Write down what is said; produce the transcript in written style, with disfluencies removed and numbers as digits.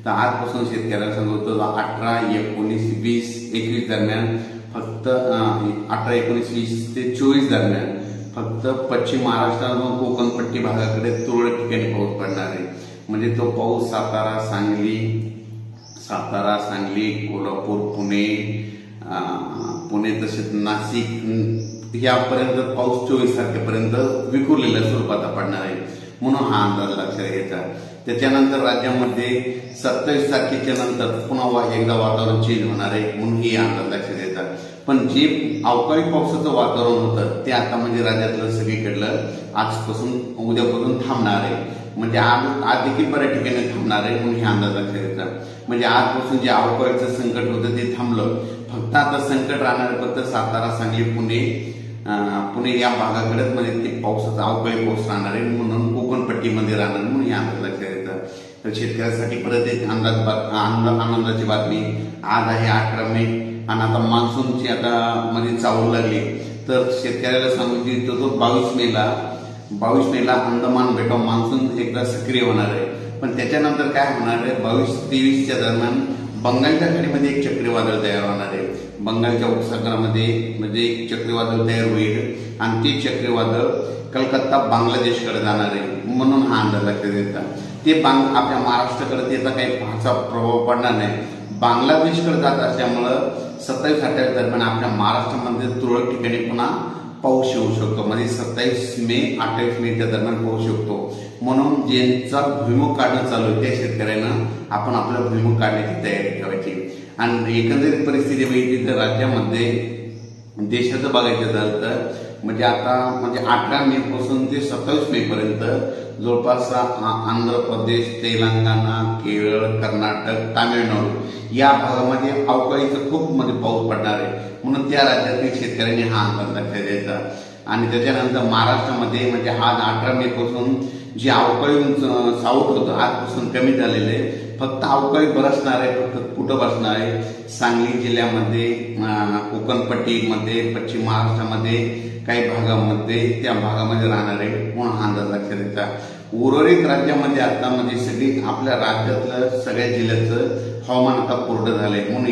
तर आजपासून शेतकऱ्याला सांगतो 18, 19, 20, 21 दरम्यान फक्त 18, 19, 20 ते 24 दरम्यान फक्त पश्चिम महाराष्ट्र कोकण पट्टी भागाकडे तुरळक ठिकाणी पाऊस पडणार आहे। म्हणजे तो पाऊस सातारा, सांगली, कोल्हापूर, पुणे तसेच नाशिक यापर्यंत पाऊस 24 तारखेपर्यंत विखुरलेल्या स्वरूपात पडणार आहे, म्हणून हा अंदाज लक्षात घ्यायचा। त्याच्यानंतर राज्यामध्ये 27 तारखेच्या नंतर पुन्हा एकदा वातावरण चेंज होणार आहे, म्हणून ही अंदाज लक्षात घ्यायचा। पण जे अवकाळी पावसाचं वातावरण होतं ते आता म्हणजे राज्यातलं सगळीकडलं आजपासून उद्यापासून थांबणार आहे। म्हणजे आज देखील बऱ्याच ठिकाणी थांबणार आहे, म्हणून हे अंदाज लक्षात घ्यायचा। म्हणजे आजपासून जे अवकाळीचं संकट होतं ते थांबलं, फक्त आता संकट राहणार फक्त सातारा, सांगली, पुणे या भागाकडेच म्हणजे ते पावसाचा अवकाळी पाऊस राहणार आहे, म्हणून कोकण पट्टीमध्ये राहणार, म्हणून हे अंदाज लक्षात घ्यायचा। तर शेतकऱ्यांसाठी परत एक आनंदाची बातमी, आज आहे 18 मे आणि आता मान्सूनची आता मध्ये चावल लागली। तर शेतकऱ्याला सांगू इच्छितो 22 मेला अंदमान बेटावर मान्सून एकदा सक्रिय होणार आहे। पण त्याच्यानंतर काय होणार आहे, 22-23 दरम्यान बंगालच्या खाडीमध्ये एक चक्रीवादळ तयार होणार आहे। बंगालच्या उपसागरामध्ये म्हणजे एक चक्रीवादळ तयार होईल आणि ते चक्रीवादळ कलकत्ता बांगलादेशकडे जाणार आहे, म्हणून हा अंदाज लक्षात घ्यायचा। ते आपल्या महाराष्ट्राकडे त्याचा काही फारसा प्रभाव पडणार नाही, बांगलादेशकडे जात असल्यामुळं 27-28 दरम्यान आपल्या महाराष्ट्रामध्ये तुरळक ठिकाणी पुन्हा पाऊस येऊ शकतो। म्हणजे 27 मे 28 मेच्या दरम्यान पाऊस शकतो, म्हणून ज्यांचा भुईमुग काढणं चालू आहे त्या शेतकऱ्यांना आपण आपला भुईमुग काढण्याची तयारी ठेवायची। आणि एकंदरीत परिस्थिती बघितली तर राज्यामध्ये देशाचं बघायचं झालं तर म्हणजे आता म्हणजे 18 मे पासून ते 27 मे पर्यंत जवळपास आंध्र प्रदेश, तेलंगणा, केरळ, कर्नाटक, तामिळनाडू या भागामध्ये अवकाळीचं खूप म्हणजे पाऊस पडणार आहे, म्हणून त्या राज्यातील शेतकऱ्यांनी हा अंदाज लक्षात द्यायचा। आणि त्याच्यानंतर महाराष्ट्रामध्ये म्हणजे आज 18 मे पासून जे अवकाळी सावट होतं आजपासून कमी झालेलं आहे, फक्त अवकाळी बरसणार आहे, फक्त कुठं बसणार आहे, सांगली जिल्ह्यामध्ये, कोकण पट्टीमध्ये, पश्चिम महाराष्ट्रामध्ये काही भागामध्ये त्या भागामध्ये राहणार आहे, म्हणून हा अंदाज लक्षात द्यायचा। उर्वरित राज्यामध्ये आता म्हणजे सगळी आपल्या राज्यातलं सगळ्या जिल्ह्याचं हवामान आता कोरडं झालंय, म्हणून